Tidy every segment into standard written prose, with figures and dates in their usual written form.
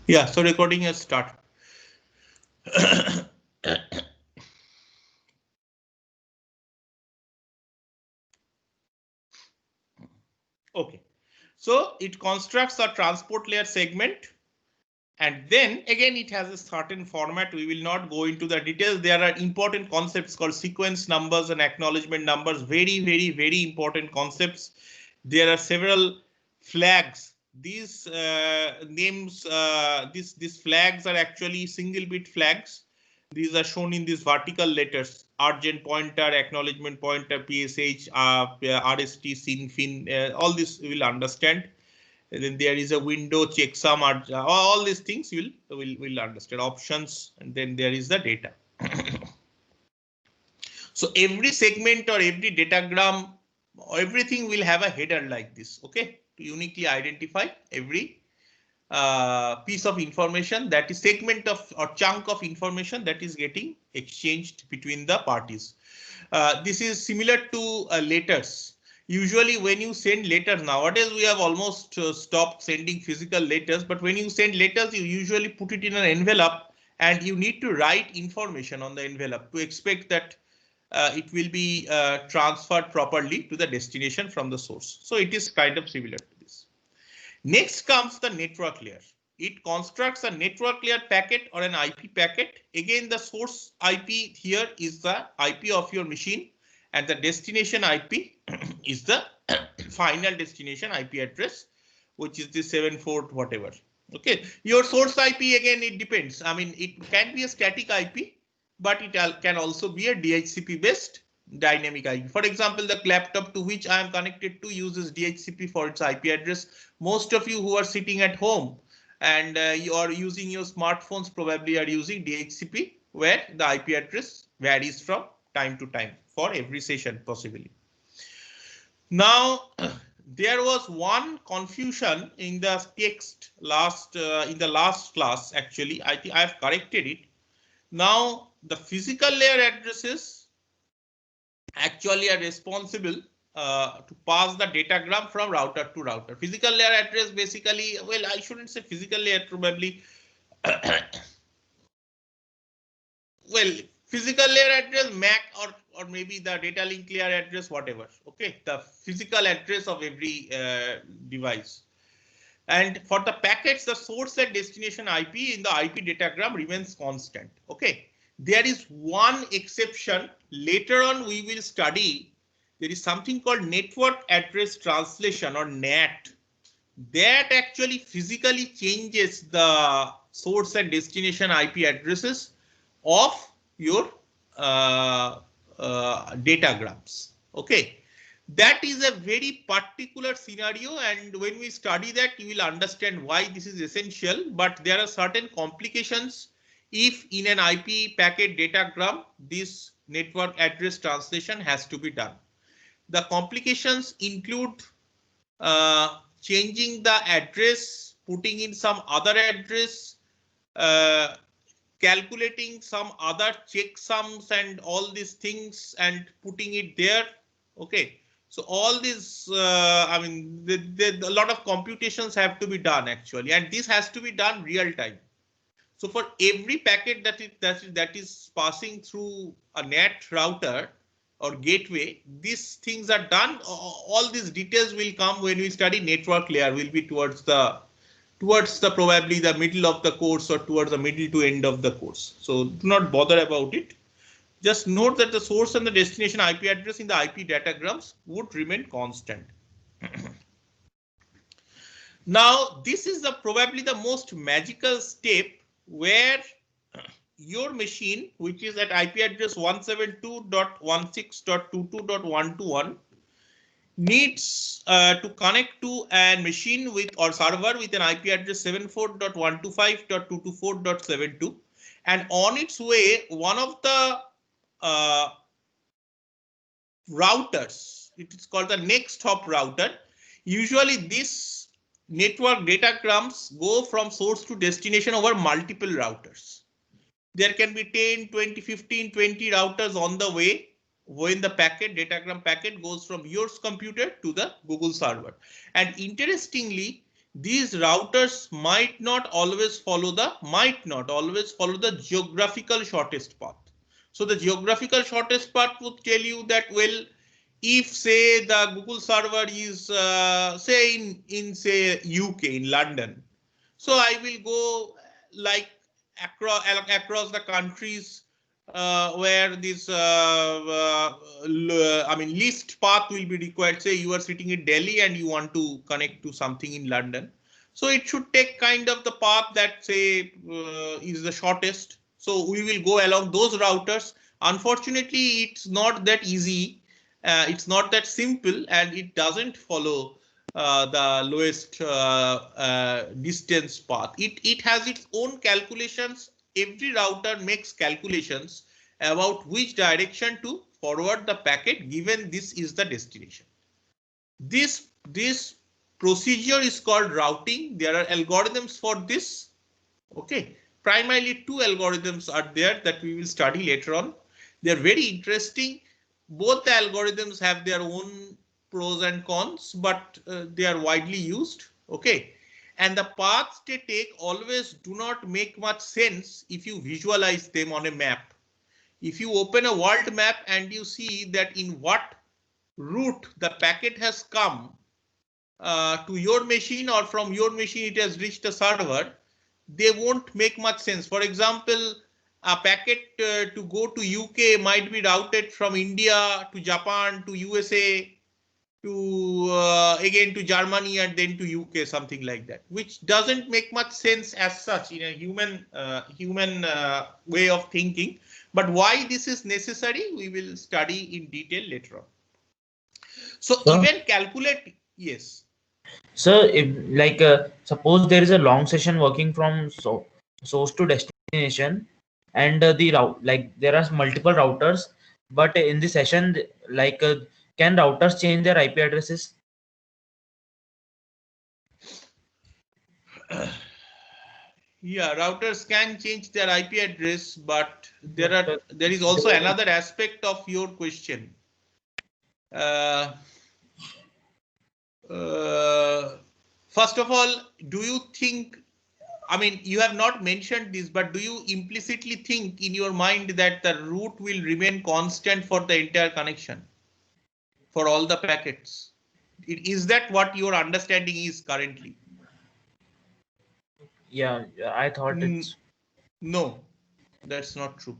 Yeah, so recording has started. Okay, so it constructs a transport layer segment, and then again it has a certain format. We will not go into the details. There are important concepts called sequence numbers and acknowledgement numbers. Very, very, very important concepts. There are several flags. These names, these flags are actually single bit flags. These are shown in these vertical letters: urgent pointer, acknowledgement pointer, PSH, RST, SYNFIN. All this you will understand. And then there is a window checksum, all these things you will understand. Options, and then there is the data. So every segment or every datagram, everything will have a header like this, okay, to uniquely identify every piece of information, that is segment of or chunk of information that is getting exchanged between the parties. This is similar to letters. Usually when you send letters, nowadays we have almost stopped sending physical letters, but when you send letters, you usually put it in an envelope and you need to write information on the envelope to expect that it will be transferred properly to the destination from the source. So it is kind of similar to this. Next comes the network layer. It constructs a network layer packet or an IP packet. Again, the source IP here is the IP of your machine, and the destination IP is the final destination IP address, which is the 74 whatever. Okay, your source IP, again, it depends. I mean, it can be a static IP, but it can also be a DHCP based dynamic IP. For example, the laptop to which I am connected to uses DHCP for its IP address. Most of you who are sitting at home and you are using your smartphones probably are using DHCP, where the IP address varies from time to time for every session possibly. Now, there was one confusion in the text in the last class. Actually, I think I have corrected it. Now, the physical layer addresses actually are responsible to pass the datagram from router to router. Physical layer address basically, well, I shouldn't say physical layer, probably. Well, physical layer address, MAC, or maybe the data link layer address, whatever. Okay, the physical address of every device. And for the packets, the source and destination IP in the IP datagram remains constant. Okay, there is one exception. Later on, we will study. There is something called network address translation, or NAT. That actually physically changes the source and destination IP addresses of your datagrams. Okay, that is a very particular scenario, and when we study that, you will understand why this is essential. But there are certain complications if in an IP packet datagram this network address translation has to be done. The complications include changing the address, putting in some other address, uh, calculating some other checksums and all these things and putting it there. Okay, so all these, I mean, a lot of computations have to be done actually, and this has to be done real time. So for every packet that is passing through a NAT router or gateway, these things are done. All these details will come when we study network layer. Will be towards the probably the middle of the course or towards the middle to end of the course. So do not bother about it. Just note that the source and the destination IP address in the IP datagrams would remain constant. Now, this is probably the most magical step where your machine, which is at IP address 172.16.22.121, needs to connect to a machine with or server with an IP address 74.125.224.72, and on its way, one of the uh, routers, it is called the next hop router. Usually this network datagrams go from source to destination over multiple routers. There can be 10, 20, 15, 20 routers on the way when the datagram packet goes from your computer to the Google server. And interestingly, these routers might not always follow the geographical shortest path. So the geographical shortest path would tell you that, well, if say the Google server is say in say UK, in London, so I will go like across the countries where this I mean least path will be required. Say you are sitting in Delhi and you want to connect to something in London, so it should take kind of the path that say is the shortest. So we will go along those routers. Unfortunately, it's not that easy. It's not that simple, and it doesn't follow the lowest distance path. It has its own calculations. Every router makes calculations about which direction to forward the packet given this is the destination. This procedure is called routing. There are algorithms for this. Okay, primarily two algorithms are there that we will study later on. They are very interesting. Both the algorithms have their own pros and cons, but they are widely used. Okay, and the paths they take always do not make much sense if you visualize them on a map. If you open a world map and you see that in what route the packet has come to your machine, or from your machine it has reached a server, they won't make much sense. For example, a packet to go to UK might be routed from India to Japan to USA to again to Germany and then to UK, something like that, which doesn't make much sense as such in a human way of thinking. But why this is necessary, we will study in detail later on. So So, even calculate, yes. so if like suppose there is a long session working from source to destination, and the route, like there are multiple routers, but in the session, like can routers change their IP addresses? Yeah, routers can change their IP address, but But there is also another aspect of your question. Uh, First of all, do you think, I mean, you have not mentioned this, but do you implicitly think in your mind that the route will remain constant for the entire connection for all the packets? Is that what your understanding is currently? yeah, I thought it's No, that's not true.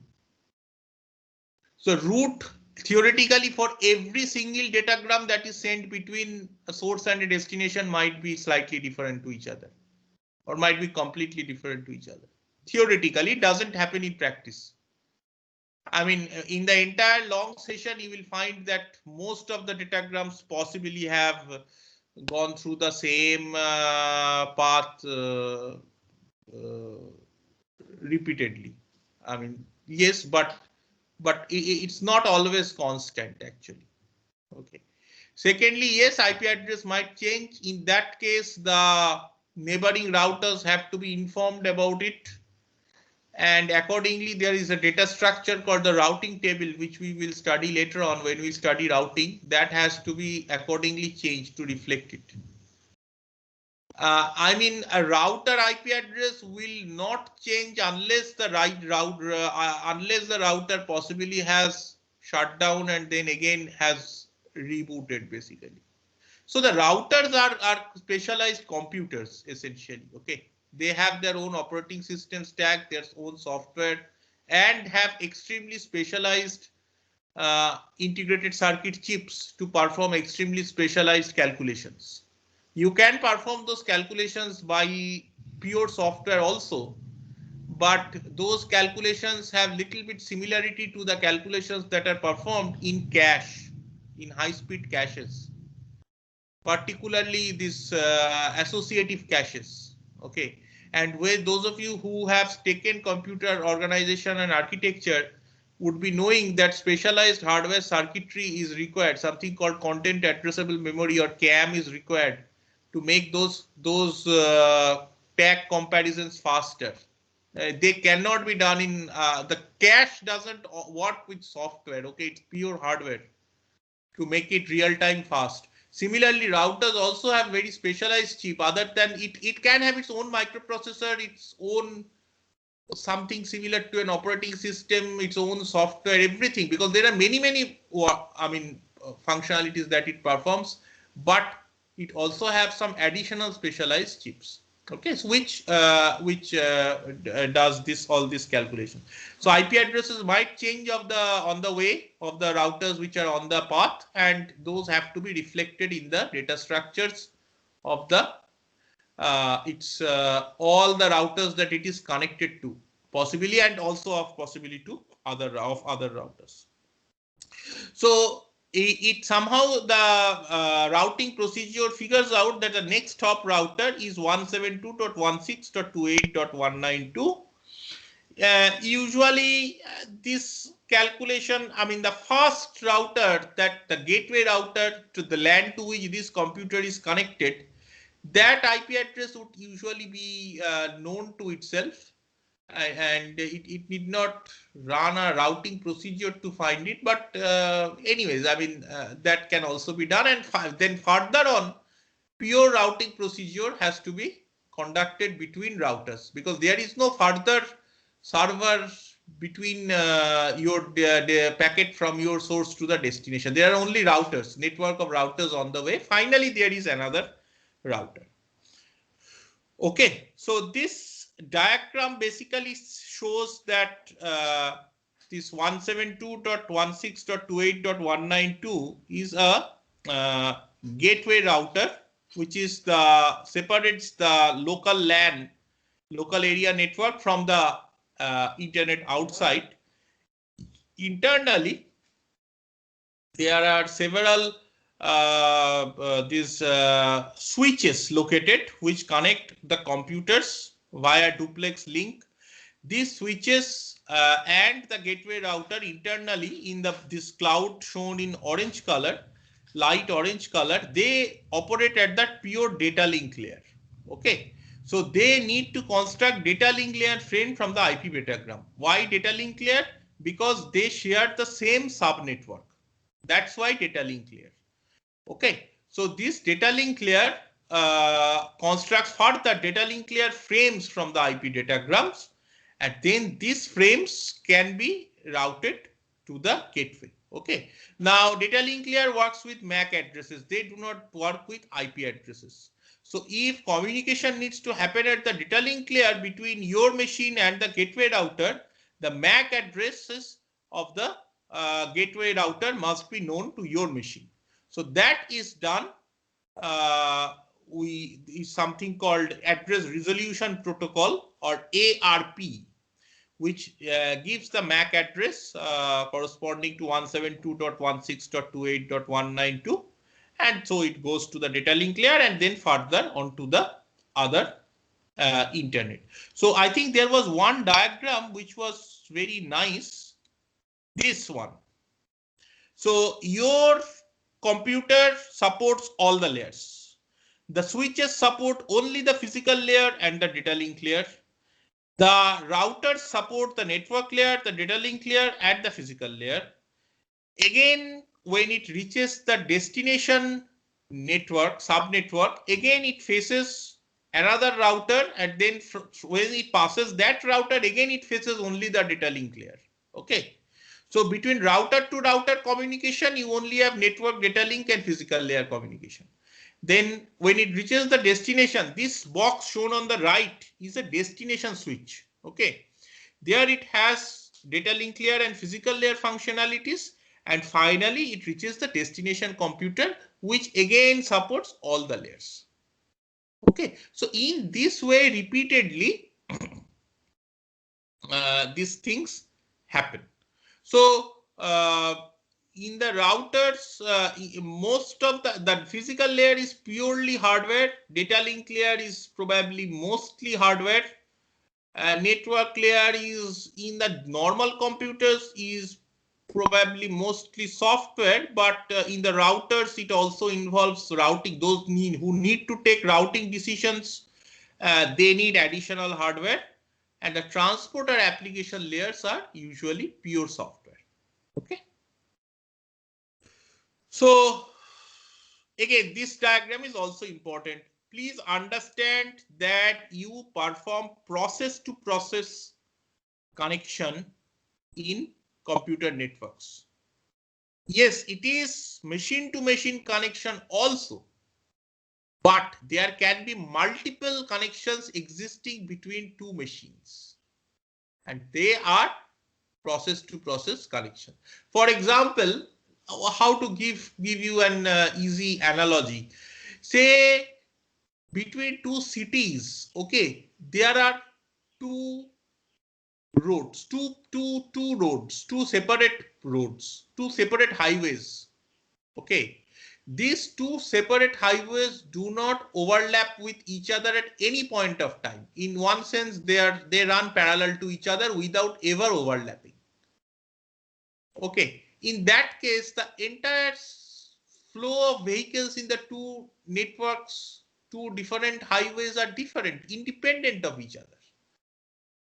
So route theoretically for every single datagram that is sent between a source and a destination might be slightly different to each other, or might be completely different to each other. Theoretically, it doesn't happen in practice. I mean, in the entire long session, you will find that most of the datagrams possibly have gone through the same path repeatedly. I mean, yes, but it's not always constant actually. Okay. Secondly, yes, IP address might change. In that case, the neighboring routers have to be informed about it. And accordingly, there is a data structure called the routing table, which we will study later on when we study routing. That has to be accordingly changed to reflect it. I mean, a router IP address will not change unless the unless the router possibly has shut down and then again has rebooted basically. So the routers are specialized computers essentially. Okay, they have their own operating system stack, their own software, and have extremely specialized integrated circuit chips to perform extremely specialized calculations. You can perform those calculations by pure software also, but those calculations have little bit similarity to the calculations that are performed in cache, in high-speed caches, particularly this associative caches. Okay, and where those of you who have taken computer organization and architecture would be knowing that specialized hardware circuitry is required, something called content addressable memory or CAM is required to make those tag comparisons faster. They cannot be done in the cache doesn't work with software. Okay, it's pure hardware to make it real time fast. Similarly, routers also have very specialized chip. Other than it can have its own microprocessor, its own something similar to an operating system, its own software, everything, because there are many functionalities that it performs, but it also have some additional specialized chips. Okay, so which does all this calculation. So IP addresses might change on the way of the routers which are on the path, and those have to be reflected in the data structures of the all the routers that it is connected to, possibly, and also possibly to other routers. So it somehow the routing procedure figures out that the next hop router is 172.16.28.192. Usually this calculation, the first router, that the gateway router to the LAN to which this computer is connected, that IP address would usually be known to itself, and it need not run a routing procedure to find it. But anyways, that can also be done. And then further on, pure routing procedure has to be conducted between routers, because there is no further server between the packet from your source to the destination. There are only routers, network of routers on the way. Finally, there is another router. Okay, so this diagram basically shows that this 172.16.28.192 is a gateway router, which is separates the local LAN, local area network, from the internet outside. Internally, there are several these switches located which connect the computers via duplex link. These switches and the gateway router internally in this cloud shown in orange color, light orange color, they operate at that pure data link layer. Okay, so they need to construct data link layer frame from the IP datagram. Why data link layer? Because they share the same subnetwork. That's why data link layer. Okay, so this data link layer constructs further data link layer frames from the IP datagrams, and then these frames can be routed to the gateway. Okay, now data link layer works with MAC addresses. They do not work with IP addresses. So if communication needs to happen at the data link layer between your machine and the gateway router, the MAC addresses of the gateway router must be known to your machine. So that is done. Is something called Address Resolution Protocol, or ARP, which gives the MAC address corresponding to 172.16.28.192, and so it goes to the data link layer and then further onto the other internet. So I think there was one diagram which was very nice. This one. So your computer supports all the layers. The switches support only the physical layer and the data link layer. The routers support the network layer, the data link layer, and the physical layer. Again, when it reaches the destination network, subnetwork, again it faces another router, and then when it passes that router, again it faces only the data link layer. Okay. So between router to router communication, you only have network, data link, and physical layer communication. Then when it reaches the destination, this box shown on the right is a destination switch. Okay, there it has data link layer and physical layer functionalities, and finally it reaches the destination computer, which again supports all the layers. Okay, so in this way, repeatedly these things happen. So in the routers, most of the physical layer is purely hardware. Data link layer is probably mostly hardware. Network layer is, in the normal computers, is probably mostly software, but in the routers it also involves routing. Those who need to take routing decisions, they need additional hardware. And the transporter application layers are usually pure software. Okay. So Again, this diagram is also important. Please understand that you perform process to process connection in computer networks. Yes, it is machine to machine connection also, but there can be multiple connections existing between two machines, and they are process to process connection. For example, how to give you an easy analogy. Say between two cities, okay, there are two roads, two separate roads, two separate highways. Okay, these two separate highways do not overlap with each other at any point of time. In one sense, they run parallel to each other without ever overlapping. Okay, in that case, the entire flow of vehicles in the two networks, two different highways are different, independent of each other.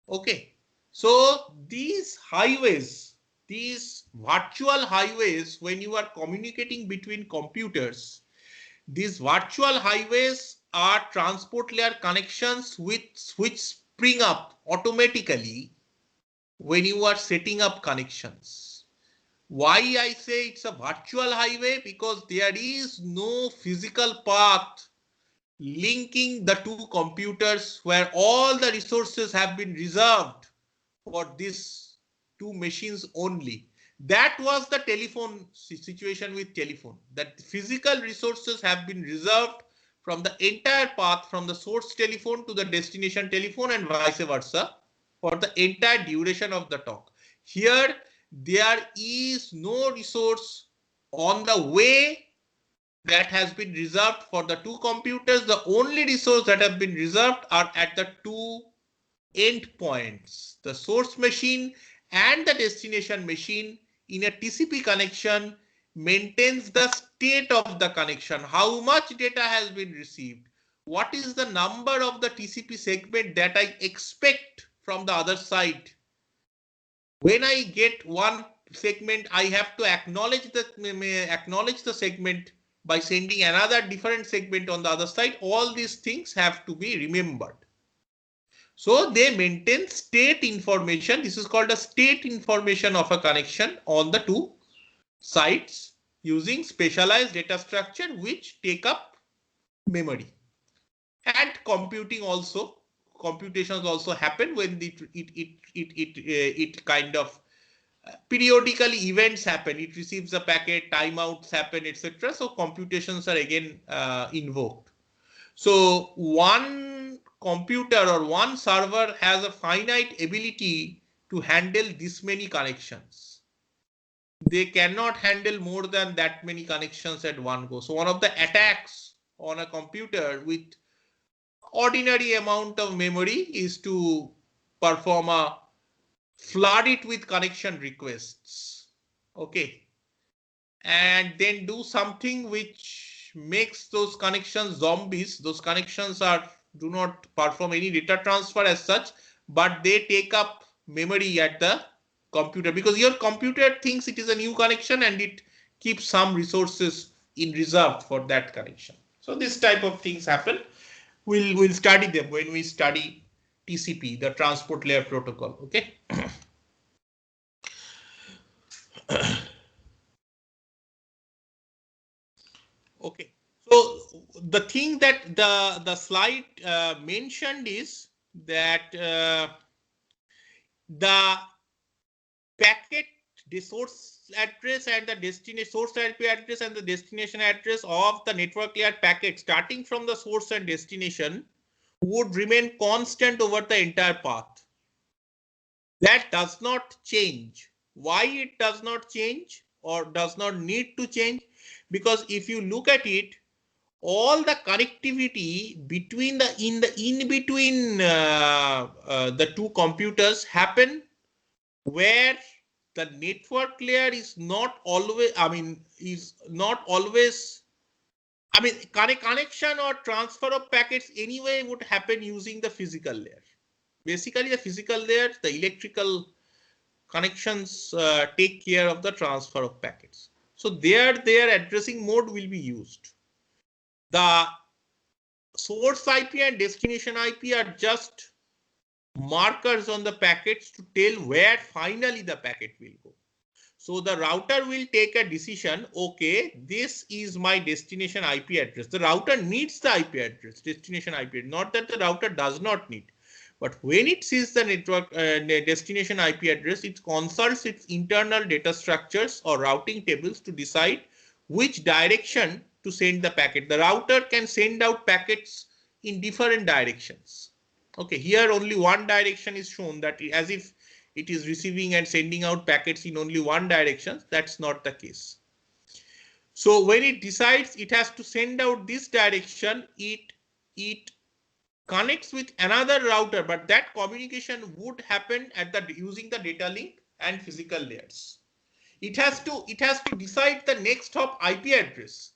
Okay, so these highways, these virtual highways, when you are communicating between computers, these virtual highways are transport layer connections which spring up automatically when you are setting up connections. Why I say it's a virtual highway? Because there is no physical path linking the two computers where all the resources have been reserved for these two machines only. That was the telephone situation with telephone, that physical resources have been reserved from the entire path from the source telephone to the destination telephone and vice versa for the entire duration of the talk. Here, there is no resource on the way that has been reserved for the two computers. The only resource that have been reserved are at the two endpoints, the source machine and the destination machine. In a TCP connection maintains the state of the connection, how much data has been received, what is the number of the TCP segment that I expect from the other side. When I get one segment, I have to acknowledge the segment by sending another different segment on the other side. All these things have to be remembered. So they maintain state information. This is called a state information of a connection on the two sides using specialized data structure which take up memory. And computing also, computations also happen when it kind of periodically events happen. It receives a packet, timeouts happen, etc. So computations are again invoked. So one computer or one server has a finite ability to handle this many connections. They cannot handle more than that many connections at one go. So one of the attacks on a computer with ordinary amount of memory is to perform a flood it with connection requests. Okay. And then do something which makes those connections zombies. Those connections do not perform any data transfer as such, but they take up memory at the computer because your computer thinks it is a new connection and it keeps some resources in reserve for that connection. So this type of things happen. We'll study them when we study TCP, the transport layer protocol. Okay. Okay. So the thing that the slide mentioned is that the packet, the source address and the destination source IP address and the destination address of the network layer packet starting from the source and destination would remain constant over the entire path. That does not change. Why it does not change or does not need to change? Because if you look at it, all the connectivity between in between the two computers happen where the network layer is not always, connection or transfer of packets anyway would happen using the physical layer. Basically the physical layer, the electrical connections take care of the transfer of packets. So their addressing mode will be used. The source IP and destination IP are just markers on the packets to tell where finally the packet will go. So the router will take a decision, okay, this is my destination IP address. The router needs the IP address, destination IP address, not that the router does not need. But when it sees the network destination IP address, it consults its internal data structures or routing tables to decide which direction to send the packet. The router can send out packets in different directions. Okay, here only one direction is shown, that as if it is receiving and sending out packets in only one direction. That's not the case. So when it decides it has to send out this direction, it connects with another router, but that communication would happen at the using the data link and physical layers. It has to decide the next hop IP address,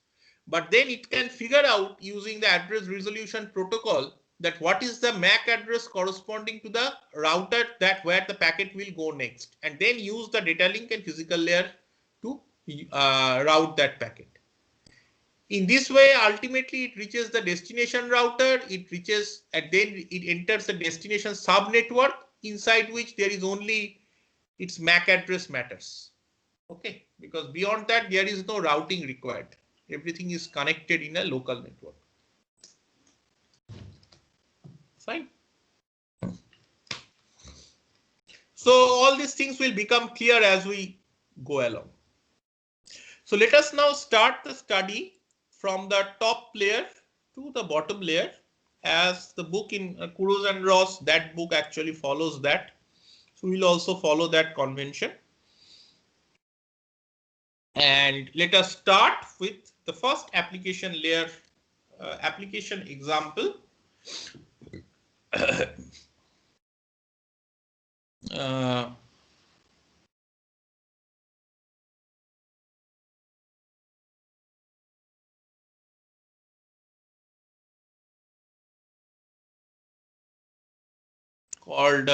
but then it can figure out using the address resolution protocol that what is the MAC address corresponding to the router that where the packet will go next, and then use the data link and physical layer to route that packet. In this way, ultimately it reaches the destination router, it reaches and then it enters the destination subnetwork, inside which there is only its MAC address matters. Okay, because beyond that there is no routing required. Everything is connected in a local network. Fine. So all these things will become clear as we go along. So let us now start the study from the top layer to the bottom layer, as the book in Kourous and Ross, that book actually follows that. So we'll also follow that convention. And let us start with the first application layer, application example. Called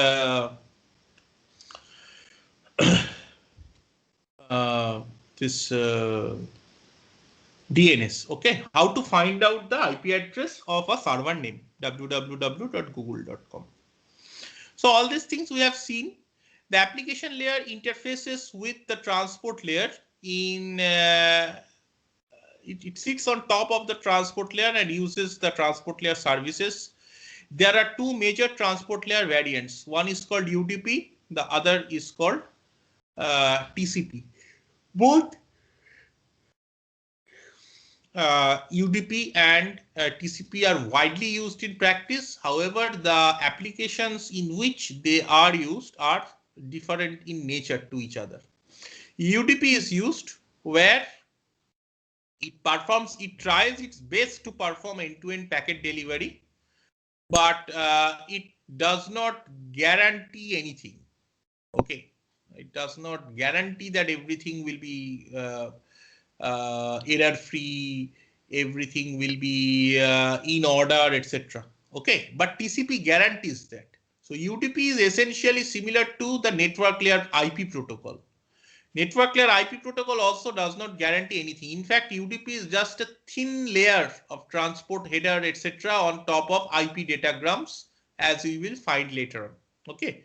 this DNS. Okay, how to find out the IP address of a server name, www.google.com. So all these things we have seen. The application layer interfaces with the transport layer. In it sits on top of the transport layer and uses the transport layer services. There are two major transport layer variants. One is called UDP, the other is called TCP. Both UDP and TCP are widely used in practice. However, the applications in which they are used are different in nature to each other. UDP is used where it tries its best to perform end-to-end packet delivery, but it does not guarantee anything. Okay, it does not guarantee that everything will be error free, everything will be in order, etc. Okay, but TCP guarantees that. So UDP is essentially similar to the network layer IP protocol. Network layer IP protocol also does not guarantee anything. In fact, UDP is just a thin layer of transport header, etc. on top of IP datagrams, as we will find later on. Okay.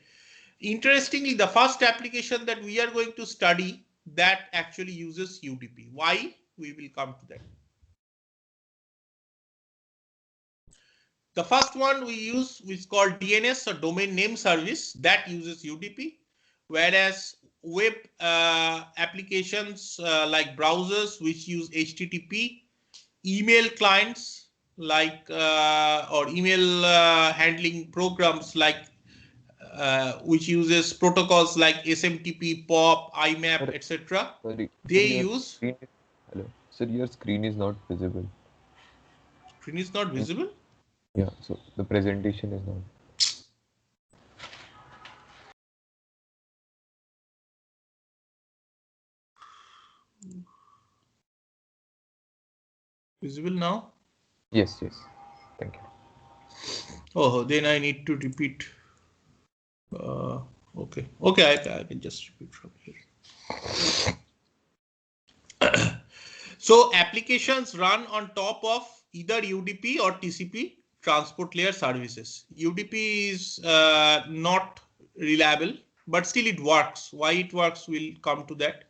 Interestingly, the first application that we are going to study that actually uses UDP. Why? We will come to that. The first one we use is called DNS, or domain name service, that uses UDP, whereas web applications like browsers which use HTTP, email clients like or email handling programs like which uses protocols like SMTP, POP, IMAP, etc. They use. Hello, sir, your screen is not visible. Screen is not visible? Yeah, so the presentation is not. Visible now? Yes, yes. Thank you. Oh, then I need to repeat. Okay, I can just repeat from here. So applications run on top of either UDP or TCP transport layer services. UDP is not reliable, but still it works. Why it works, we'll come to that.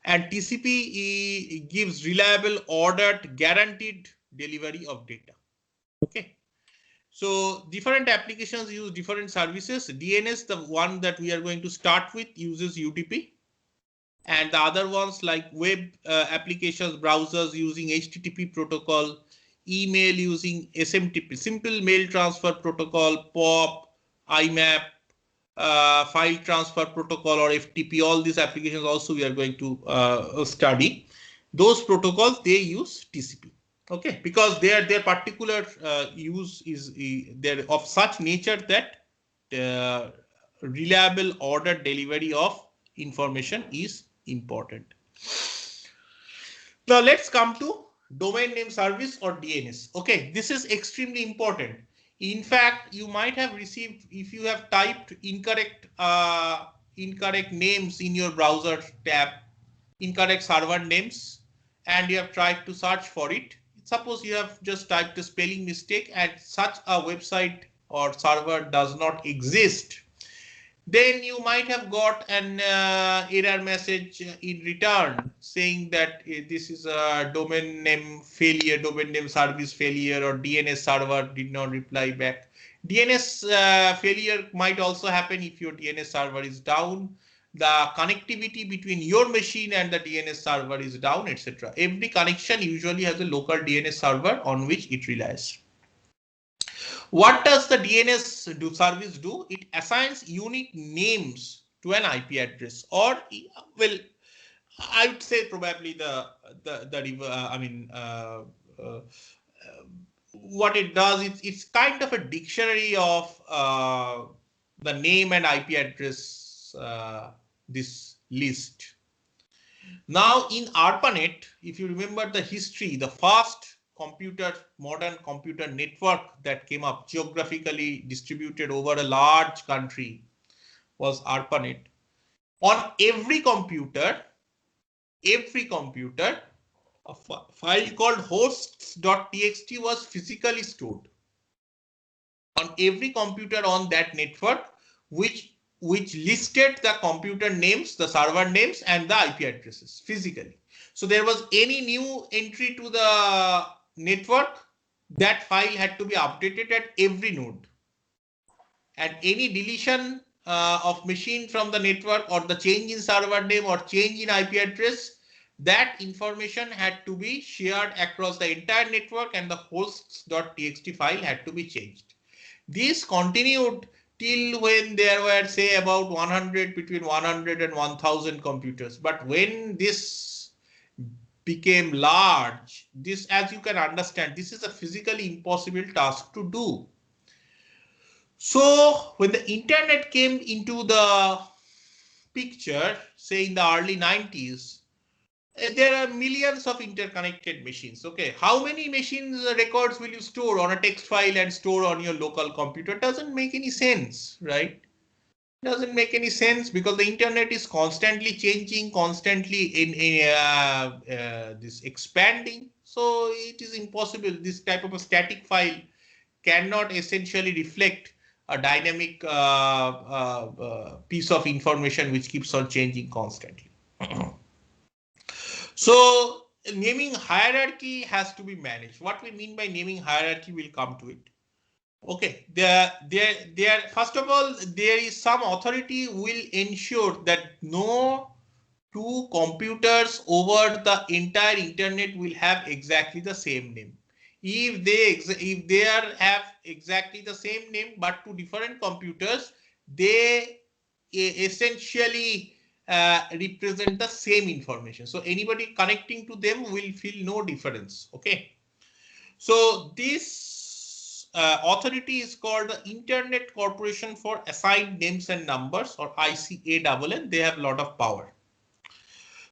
And TCP gives reliable, ordered, guaranteed delivery of data. Okay. So different applications use different services. DNS, the one that we are going to start with, uses UDP. And the other ones like web applications, browsers using HTTP protocol, email using SMTP, simple mail transfer protocol, POP, IMAP, file transfer protocol or FTP, all these applications also we are going to study. Those protocols, they use TCP. Okay, because their particular use is they're of such nature that reliable ordered delivery of information is important. Now let's come to domain name service or DNS. Okay, this is extremely important. In fact, you might have received, if you have typed incorrect names in your browser tab, incorrect server names, and you have tried to search for it. Suppose you have just typed a spelling mistake and such a website or server does not exist. Then you might have got an error message in return saying that this is a domain name failure, domain name service failure, or DNS server did not reply back. DNS failure might also happen if your DNS server is down, the connectivity between your machine and the DNS server is down, etc. Every connection usually has a local DNS server on which it relies. What does the DNS service do? It assigns unique names to an IP address, or well, I would say probably what it does, it's kind of a dictionary of the name and IP address, this list. Now in ARPANET, if you remember the history, the first modern computer network that came up, geographically distributed over a large country, was ARPANET. On every computer, a file called hosts.txt was physically stored on every computer on that network, which listed the computer names, the server names, and the IP addresses physically. So there was any new entry to the network, that file had to be updated at every node. And any deletion of machine from the network, or the change in server name or change in IP address, that information had to be shared across the entire network, and the hosts.txt file had to be changed. This continued till when there were, say, about between 100 and 1000 computers. But when this became large, this, as you can understand, this is a physically impossible task to do. So when the internet came into the picture, say in the early 90s, there are millions of interconnected machines. Okay, how many machines records will you store on a text file and store on your local computer? Doesn't make any sense, right? Doesn't make any sense, because the internet is constantly changing, constantly in this expanding. So it is impossible. This type of a static file cannot essentially reflect a dynamic piece of information which keeps on changing constantly. So naming hierarchy has to be managed. What we mean by naming hierarchy, we'll come to it. Okay, first of all, there is some authority will ensure that no two computers over the entire internet will have exactly the same name. If they have exactly the same name but two different computers, they essentially represent the same information. So anybody connecting to them will feel no difference. Okay. So this authority is called the Internet Corporation for Assigned Names and Numbers, or ICANN. They have a lot of power.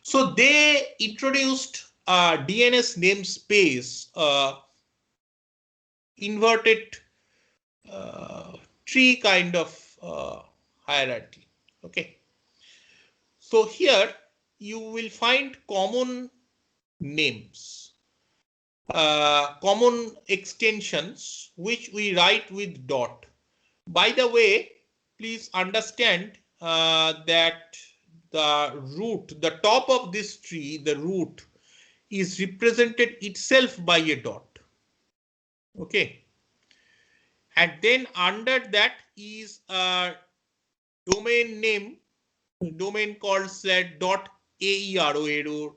So they introduced DNS namespace, inverted tree kind of hierarchy. Okay. So here you will find common names. common extensions which we write with dot. By the way, please understand that the root, the top of this tree, the root is represented itself by a dot. Okay. And then under that is a domain name, domain called .aero,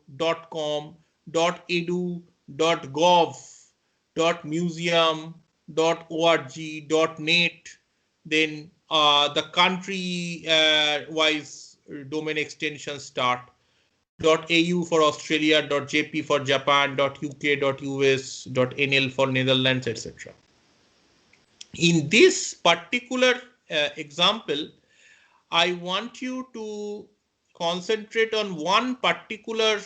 .com, .edu, .gov, .museum, .org, .net. Then the country wise domain extensions start. .au for Australia, .jp for Japan, .uk, .us, .nl for Netherlands, etc. In this particular example, I want you to concentrate on one particular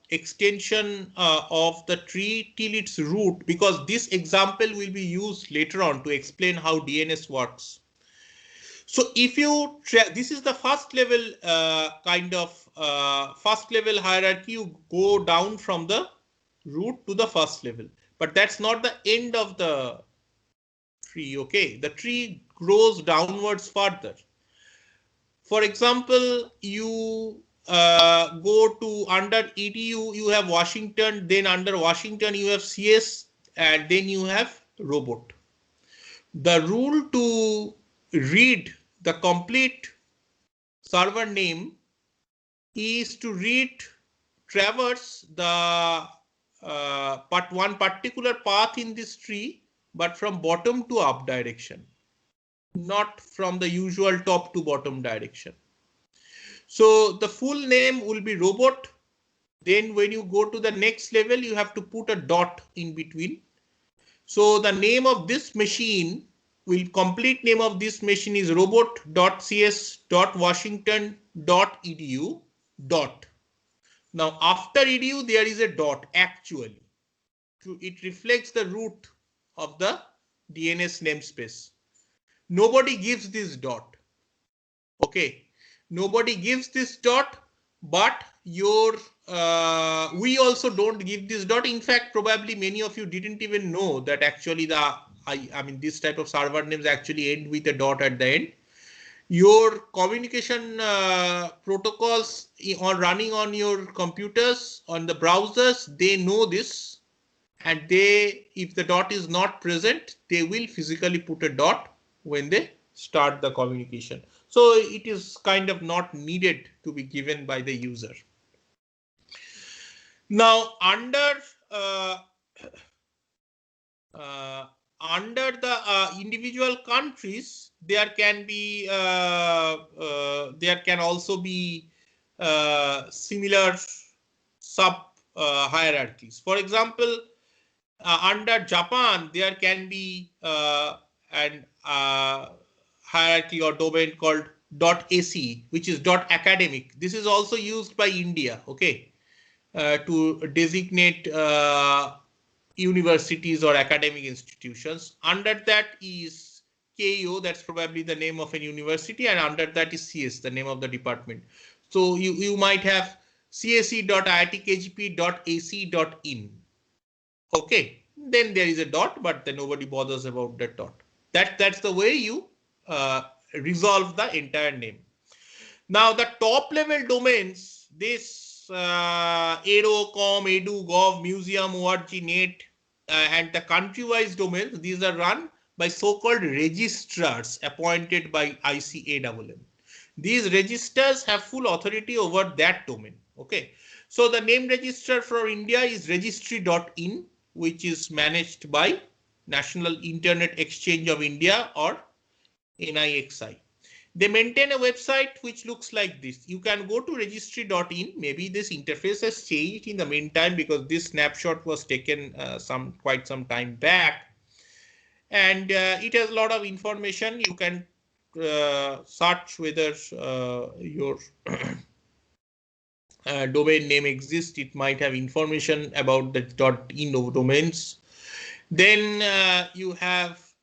extension of the tree till its root, because this example will be used later on to explain how DNS works. So if you this is the first level kind of first level hierarchy, you go down from the root to the first level, but that's not the end of the tree. Okay, the tree grows downwards further. For example, you go to under edu, you have Washington, then under Washington you have CS, and then you have robot. The rule to read the complete server name is to traverse the one particular path in this tree, but from bottom to up direction, not from the usual top to bottom direction. So the full name will be robot. Then when you go to the next level, you have to put a dot in between. So the name of this machine complete name of this machine is robot.cs.washington.edu . Now after edu there is a dot actually. It reflects the root of the DNS namespace. Nobody gives this dot. Okay, nobody gives this dot, but we also don't give this dot. In fact, probably many of you didn't even know that actually I mean this type of server names actually end with a dot at the end. Your communication protocols running on your computers, on the browsers, they know this, and if the dot is not present, they will physically put a dot when they start the communication. So it is kind of not needed to be given by the user. Now under the individual countries, there can also be similar sub hierarchies. For example, under Japan, there can be an hierarchy or domain called .ac, which is .academic. This is also used by India, okay, to designate universities or academic institutions. Under that is KO, that's probably the name of a university, and under that is CS, the name of the department. So you might have csc.iitkgp.ac.in. Okay, then there is a dot, but then nobody bothers about that dot. That's the way you resolve the entire name. Now the top level domains, this aero, com, edu, gov, museum, org, net, and the country-wise domains, these are run by so-called registrars appointed by ICANN. These registers have full authority over that domain. Okay, so the name register for India is registry.in, which is managed by National Internet Exchange of India, or NIXI. They maintain a website which looks like this. You can go to registry.in. Maybe this interface has changed in the meantime because this snapshot was taken quite some time back. And it has a lot of information. You can search whether your domain name exists. It might have information about the .in domains. Then you have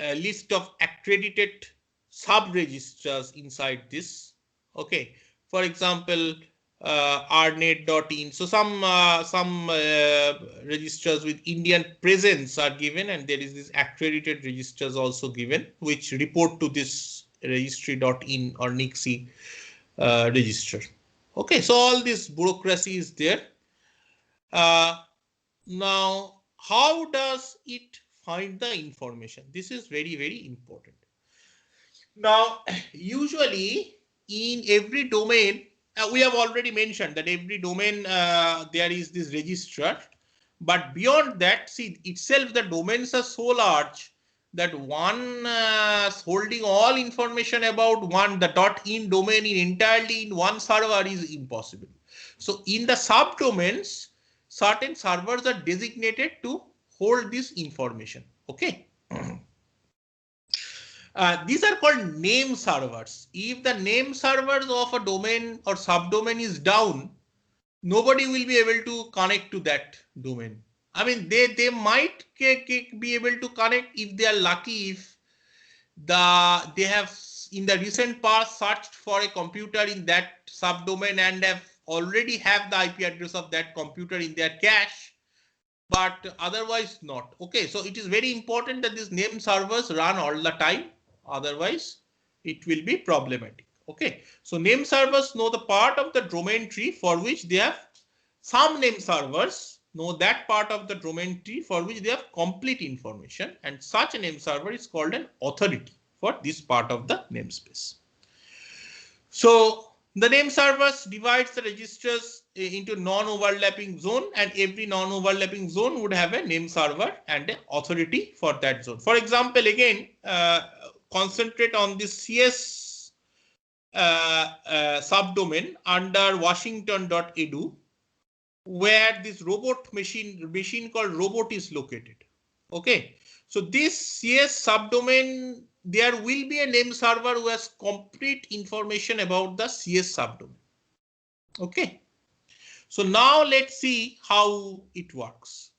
a list of accredited sub registers inside this. Okay, for example, rnet.in. So some registers with Indian presence are given, and there is this accredited registers also given, which report to this registry.in or NIXI register. Okay, so all this bureaucracy is there. Now, how does it find the information? This is very, very important. Now, usually in every domain, we have already mentioned that every domain there is this registrar, but beyond that, see itself the domains are so large that one holding all information about the .in domain entirely in one server is impossible. So in the subdomains, certain servers are designated to hold this information. Okay. These are called name servers. If the name servers of a domain or subdomain is down, nobody will be able to connect to that domain. I mean, they might be able to connect if they are lucky, if they have in the recent past searched for a computer in that subdomain and have already have the IP address of that computer in their cache, but otherwise not. Okay, so it is very important that these name servers run all the time. Otherwise, it will be problematic. Okay, so name servers know the part of the domain tree for which they have some name servers know that part of the domain tree for which they have complete information, and such a name server is called an authority for this part of the namespace. So the name servers divides the registers into non-overlapping zone, and every non-overlapping zone would have a name server and an authority for that zone. For example, again, concentrate on this CS subdomain under washington.edu, where this machine called robot is located. Okay, so this CS subdomain, there will be a name server who has complete information about the CS subdomain. Okay, so now let's see how it works.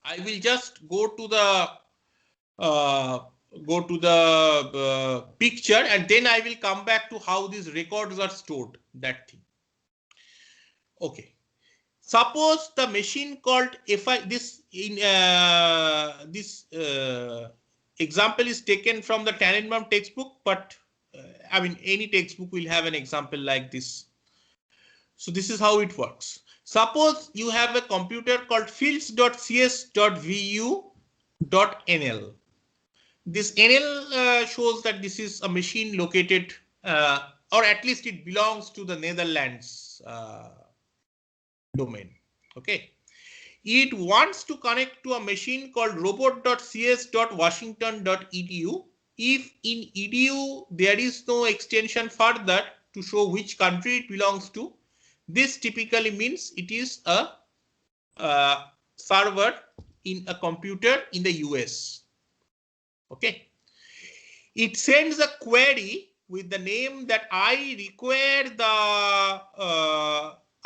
I will just go to the picture, and then I will come back to how these records are stored, that thing. Okay. Suppose the machine called this example is taken from the Tannenbaum textbook, but I mean any textbook will have an example like this. So this is how it works. Suppose you have a computer called fields.cs.vu.nl. This NL shows that this is a machine located, or at least it belongs to the Netherlands domain. Okay, it wants to connect to a machine called robot.cs.washington.edu. If in edu there is no extension further to show which country it belongs to, this typically means it is a server in a computer in the US. Okay, it sends a query with the name that I require the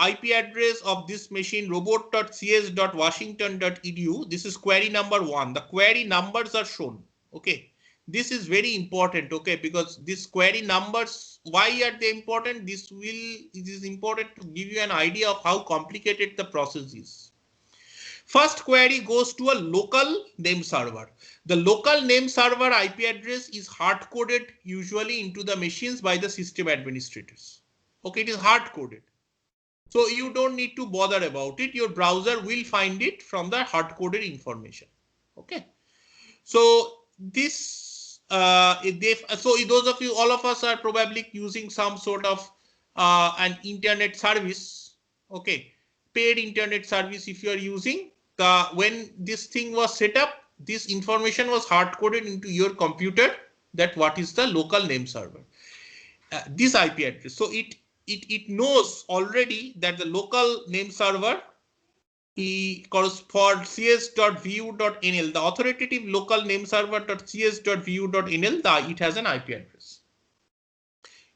IP address of this machine robot.cs.washington.edu. This is query number 1. The query numbers are shown. Okay, this is very important. Okay, because this query numbers, why are they important? It is important to give you an idea of how complicated the process is. First query goes to a local name server. The local name server IP address is hard coded usually into the machines by the system administrators. Okay, it is hard coded. So you don't need to bother about it. Your browser will find it from the hard coded information. Okay. So this, so those of you, all of us are probably using some sort of an internet service. Okay, paid internet service. If you are using when this thing was set up, this information was hard coded into your computer that what is the local name server, this IP address. So it knows already that the local name server calls for cs.vu.nl, the authoritative local name server.cs.vu.nl, it has an IP address.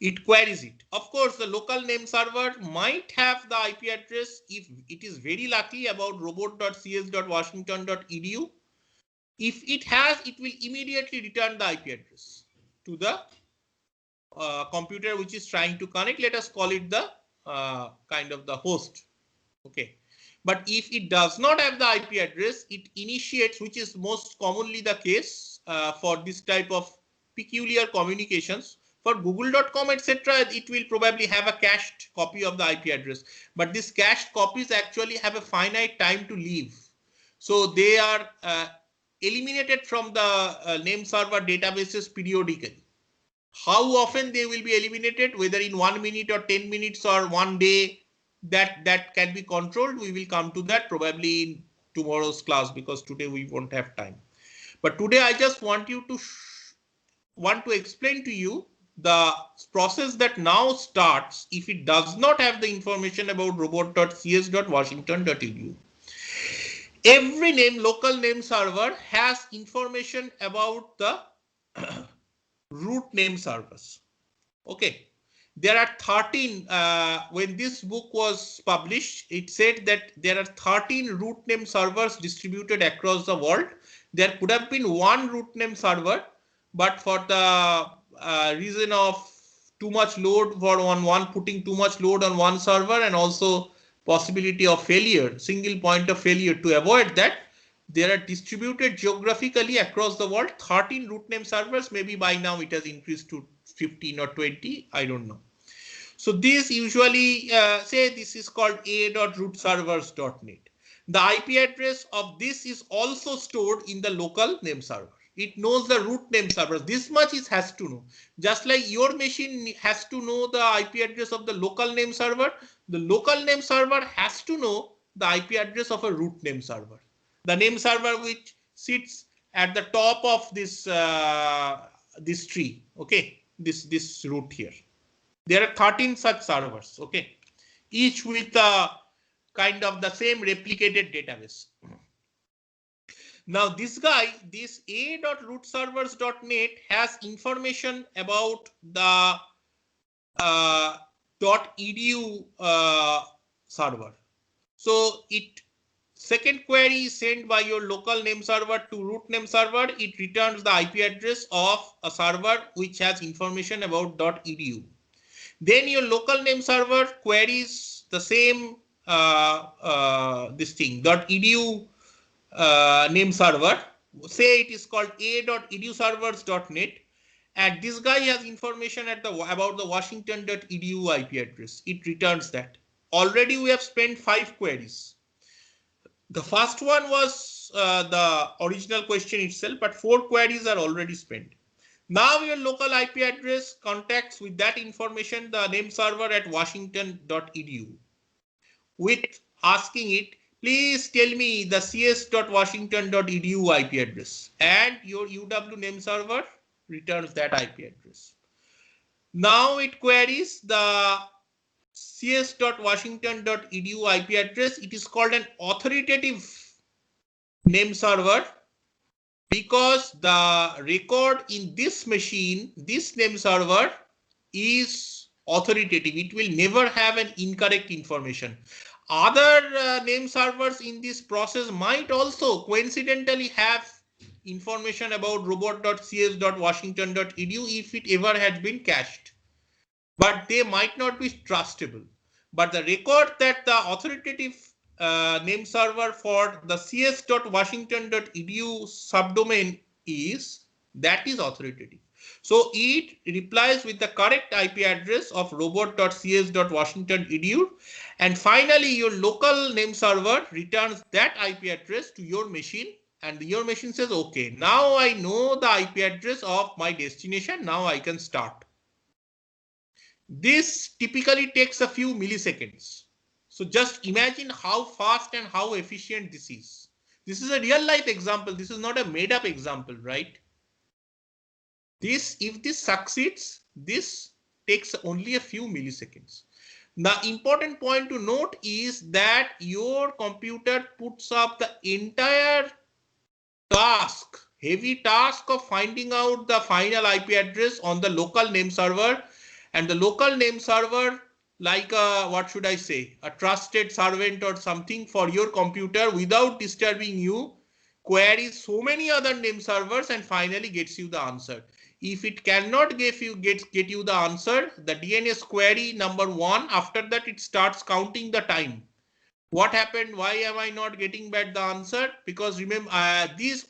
It queries it. Of course, the local name server might have the IP address if it is very lucky about robot.cs.washington.edu. If it has, it will immediately return the IP address to the computer which is trying to connect, let us call it the kind of the host. Okay. But if it does not have the IP address, it initiates, which is most commonly the case for this type of peculiar communications. For google.com, etc., it will probably have a cached copy of the IP address. But these cached copies actually have a finite time to live. So they are eliminated from the name server databases periodically. How often they will be eliminated, whether in 1 minute or 10 minutes or 1 day, that can be controlled. We will come to that probably in tomorrow's class, because today we won't have time. But today I just want you to explain to you the process that now starts if it does not have the information about robot.cs.washington.edu. Every local name server has information about the root name servers. Okay. There are 13, when this book was published, it said that there are 13 root name servers distributed across the world. There could have been one root name server, but for the reason of too much load for putting too much load on one server, and also possibility of failure, single point of failure, to avoid that, there are distributed geographically across the world 13 root name servers. Maybe by now it has increased to 15 or 20, I don't know. So this usually say this is called a.rootservers.net. The IP address of this is also stored in the local name server. It knows the root name server. This much it has to know. Just like your machine has to know the IP address of the local name server, the local name server has to know the IP address of a root name server. The name server which sits at the top of this this tree. Okay, this root here. There are 13 such servers, okay, each with kind of the same replicated database. Now this guy, this a.rootservers.net has information about the .edu server. So second query is sent by your local name server to root name server. It returns the IP address of a server which has information about .edu. Then your local name server queries the same this thing .edu name server. Say it is called a.eduservers.net, and this guy has information about the washington.edu IP address. It returns that. Already we have spent 5 queries. The first one was the original question itself, but 4 queries are already spent. Now your local IP address contacts with that information the name server at washington.edu with asking it, please tell me the cs.washington.edu IP address, and your UW name server returns that IP address. Now it queries the cs.washington.edu IP address. It is called an authoritative name server, because the record in this machine, this name server, is authoritative. It will never have an incorrect information. Other name servers in this process might also coincidentally have information about robot.cs.washington.edu if it ever had been cached, but they might not be trustable. But the record that the authoritative name server for the cs.washington.edu subdomain is authoritative. So it replies with the correct IP address of robot.cs.washington.edu, and finally your local name server returns that IP address to your machine, and your machine says, okay, now I know the IP address of my destination, now I can start. This typically takes a few milliseconds. So just imagine how fast and how efficient this is. This is a real life example. This is not a made up example, right? If this succeeds, this takes only a few milliseconds. The important point to note is that your computer puts up the entire task, heavy task of finding out the final IP address on the local name server, and the local name server, like what should I say, a trusted servant or something for your computer, without disturbing you, queries so many other name servers and finally gets you the answer. If it cannot get you the answer, the DNS query number 1, after that it starts counting the time. What happened? Why am I not getting back the answer? Because remember,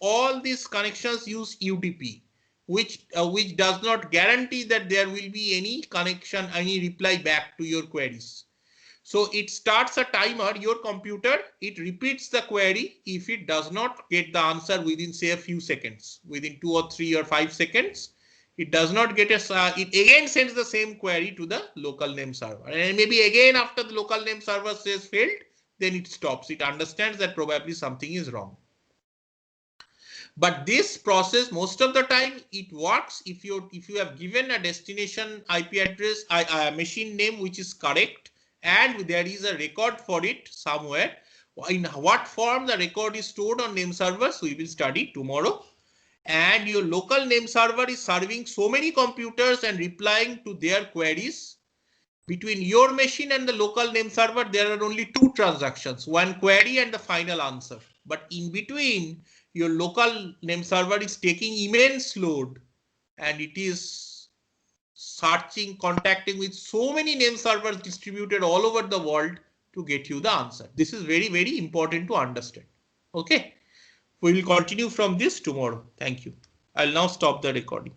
all these connections use UDP, which does not guarantee that there will be any connection, any reply back to your queries. So it starts a timer, your computer, it repeats the query. If it does not get the answer within, say, a few seconds, within 2 or 3 or 5 seconds, it does not get it again sends the same query to the local name server. And maybe again after the local name server says failed, then it stops. It understands that probably something is wrong. But this process, most of the time, it works if you have given a destination IP address, a machine name which is correct, and there is a record for it somewhere. In what form the record is stored on name servers, we will study tomorrow. And your local name server is serving so many computers and replying to their queries. Between your machine and the local name server, there are only 2 transactions, one query and the final answer. But in between, your local name server is taking immense load, and it is searching, contacting with so many name servers distributed all over the world to get you the answer. This is very, very important to understand. Okay. We will continue from this tomorrow. Thank you. I'll now stop the recording.